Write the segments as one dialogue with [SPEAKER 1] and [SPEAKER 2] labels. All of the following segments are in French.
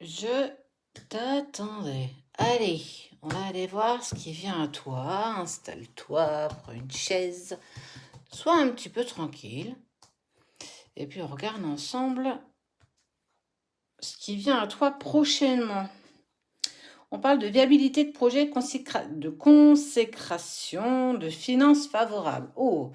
[SPEAKER 1] Je t'attendais. Allez, on va aller voir ce qui vient à toi. Installe-toi, prends une chaise, sois un petit peu tranquille. Et puis on regarde ensemble ce qui vient à toi prochainement. On parle de viabilité de projet, de consécration, de finances favorables. Oh,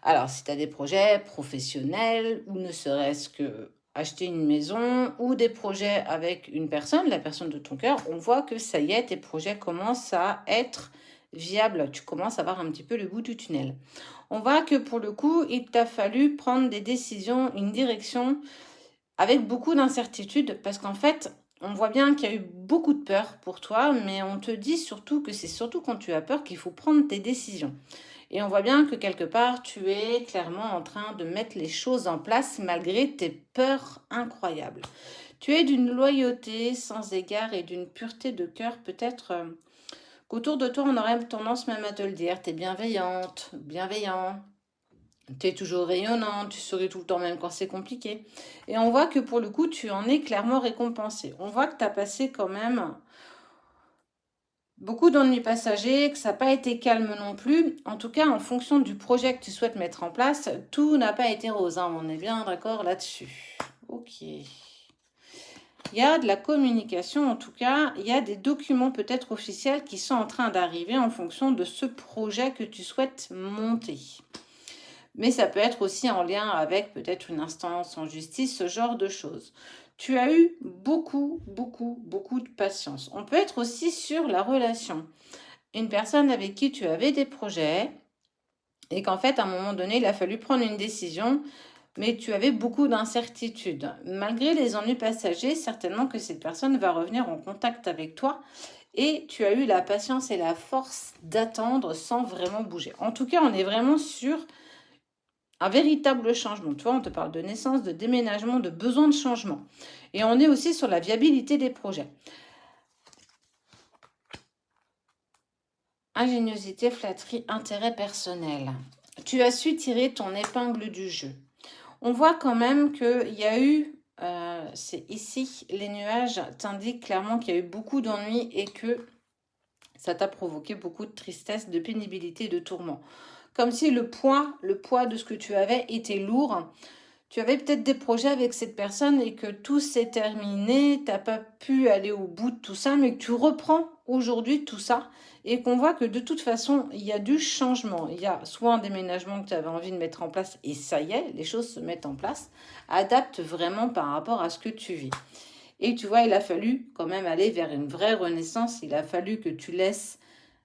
[SPEAKER 1] alors si tu as des projets professionnels ou ne serait-ce que acheter une maison ou des projets avec une personne, la personne de ton cœur, on voit que ça y est, tes projets commencent à être viables. Tu commences à voir un petit peu le bout du tunnel. On voit que pour le coup, il t'a fallu prendre des décisions, une direction avec beaucoup d'incertitudes parce qu'en fait, on voit bien qu'il y a eu beaucoup de peur pour toi, mais on te dit surtout que c'est surtout quand tu as peur qu'il faut prendre tes décisions. Et on voit bien que quelque part, tu es clairement en train de mettre les choses en place malgré tes peurs incroyables. Tu es d'une loyauté sans égard et d'une pureté de cœur peut-être qu'autour de toi, on aurait tendance même à te le dire. Tu es bienveillante, bienveillant, tu es toujours rayonnant, tu souris tout le temps même quand c'est compliqué. Et on voit que pour le coup, tu en es clairement récompensé. On voit que tu as passé quand même beaucoup d'ennuis passagers, que ça n'a pas été calme non plus. En tout cas, en fonction du projet que tu souhaites mettre en place, tout n'a pas été rose, hein. On est bien d'accord là-dessus. Ok. Il y a de la communication, en tout cas, il y a des documents peut-être officiels qui sont en train d'arriver en fonction de ce projet que tu souhaites monter. Mais ça peut être aussi en lien avec peut-être une instance en justice, ce genre de choses. Tu as eu beaucoup, beaucoup, beaucoup de patience. On peut être aussi sur la relation. Une personne avec qui tu avais des projets et qu'en fait, à un moment donné, il a fallu prendre une décision, mais tu avais beaucoup d'incertitudes. Malgré les ennuis passagers, certainement que cette personne va revenir en contact avec toi et tu as eu la patience et la force d'attendre sans vraiment bouger. En tout cas, on est vraiment sur un véritable changement. Tu vois, on te parle de naissance, de déménagement, de besoin de changement. Et on est aussi sur la viabilité des projets. Ingéniosité, flatterie, intérêt personnel. Tu as su tirer ton épingle du jeu. On voit quand même qu'il y a eu, c'est ici, les nuages t'indiquent clairement qu'il y a eu beaucoup d'ennuis et que ça t'a provoqué beaucoup de tristesse, de pénibilité, de tourment. Comme si le poids de ce que tu avais était lourd. Tu avais peut-être des projets avec cette personne et que tout s'est terminé, tu n'as pas pu aller au bout de tout ça, mais que tu reprends aujourd'hui tout ça et qu'on voit que de toute façon, il y a du changement. Il y a soit un déménagement que tu avais envie de mettre en place et ça y est, les choses se mettent en place. Adapte vraiment par rapport à ce que tu vis. Et tu vois, il a fallu quand même aller vers une vraie renaissance. Il a fallu que tu laisses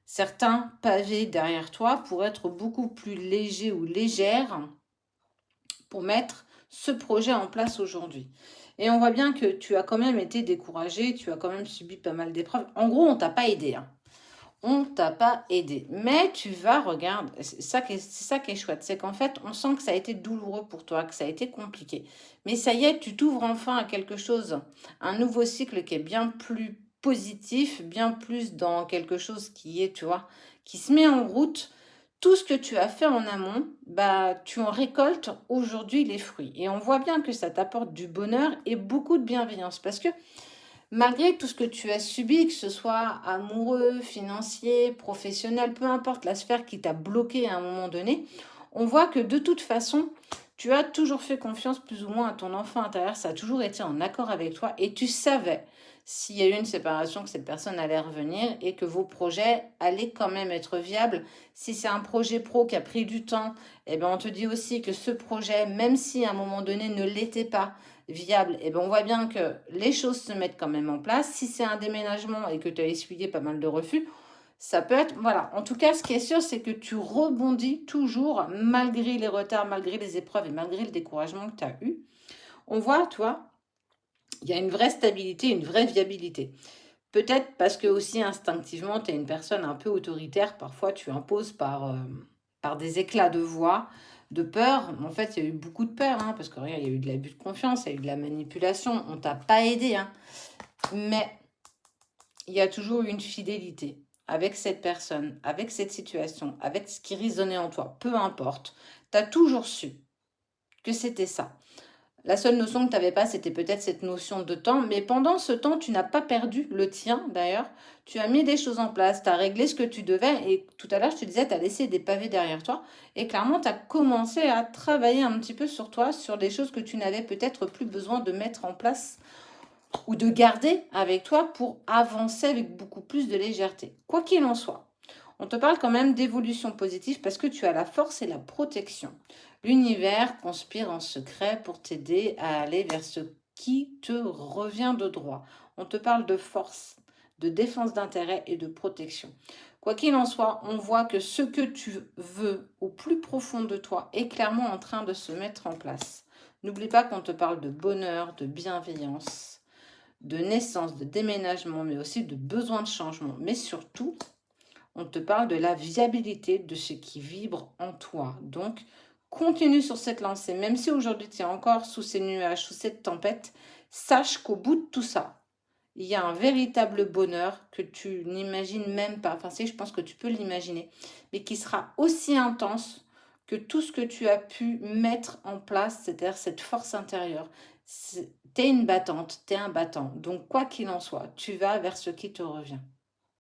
[SPEAKER 1] certains pavés derrière toi pour être beaucoup plus léger ou légère pour mettre ce projet en place aujourd'hui. Et on voit bien que tu as quand même été découragé, tu as quand même subi pas mal d'épreuves. En gros, on t'a pas aidé, hein. On t'a pas aidé. Mais tu vas, regarde, c'est ça qui est chouette, c'est qu'en fait, on sent que ça a été douloureux pour toi, que ça a été compliqué. Mais ça y est, tu t'ouvres enfin à quelque chose, un nouveau cycle qui est bien plus positif, bien plus dans quelque chose qui est, tu vois, qui se met en route. Tout ce que tu as fait en amont, bah, tu en récoltes aujourd'hui les fruits. Et on voit bien que ça t'apporte du bonheur et beaucoup de bienveillance. Parce que malgré tout ce que tu as subi, que ce soit amoureux, financier, professionnel, peu importe la sphère qui t'a bloqué à un moment donné, on voit que de toute façon, tu as toujours fait confiance plus ou moins à ton enfant intérieur, ça a toujours été en accord avec toi et tu savais s'il y a eu une séparation que cette personne allait revenir et que vos projets allaient quand même être viables. Si c'est un projet pro qui a pris du temps, eh ben on te dit aussi que ce projet, même si à un moment donné ne l'était pas, viable, et ben on voit bien que les choses se mettent quand même en place. Si c'est un déménagement et que tu as essuyé pas mal de refus, ça peut être... Voilà, en tout cas, ce qui est sûr, c'est que tu rebondis toujours malgré les retards, malgré les épreuves et malgré le découragement que tu as eu. On voit, toi, il y a une vraie stabilité, une vraie viabilité. Peut-être parce que aussi instinctivement, tu es une personne un peu autoritaire. Parfois, tu imposes par des éclats de voix, de peur. En fait, il y a eu beaucoup de peur, hein, parce que regarde, il y a eu de l'abus de confiance, il y a eu de la manipulation. On t'a pas aidé, hein. Mais il y a toujours eu une fidélité avec cette personne, avec cette situation, avec ce qui résonnait en toi. Peu importe. Tu as toujours su que c'était ça. La seule notion que tu n'avais pas, c'était peut-être cette notion de temps. Mais pendant ce temps, tu n'as pas perdu le tien, d'ailleurs. Tu as mis des choses en place, tu as réglé ce que tu devais. Et tout à l'heure, je te disais, tu as laissé des pavés derrière toi. Et clairement, tu as commencé à travailler un petit peu sur toi, sur des choses que tu n'avais peut-être plus besoin de mettre en place ou de garder avec toi pour avancer avec beaucoup plus de légèreté. Quoi qu'il en soit, on te parle quand même d'évolution positive parce que tu as la force et la protection. L'univers conspire en secret pour t'aider à aller vers ce qui te revient de droit. On te parle de force, de défense d'intérêt et de protection. Quoi qu'il en soit, on voit que ce que tu veux au plus profond de toi est clairement en train de se mettre en place. N'oublie pas qu'on te parle de bonheur, de bienveillance, de naissance, de déménagement, mais aussi de besoin de changement. Mais surtout, on te parle de la viabilité de ce qui vibre en toi. Donc, continue sur cette lancée. Même si aujourd'hui tu es encore sous ces nuages, sous cette tempête, sache qu'au bout de tout ça, il y a un véritable bonheur que tu n'imagines même pas. Enfin, si, je pense que tu peux l'imaginer, mais qui sera aussi intense que tout ce que tu as pu mettre en place, c'est-à-dire cette force intérieure. T'es une battante, t'es un battant. Donc, quoi qu'il en soit, tu vas vers ce qui te revient.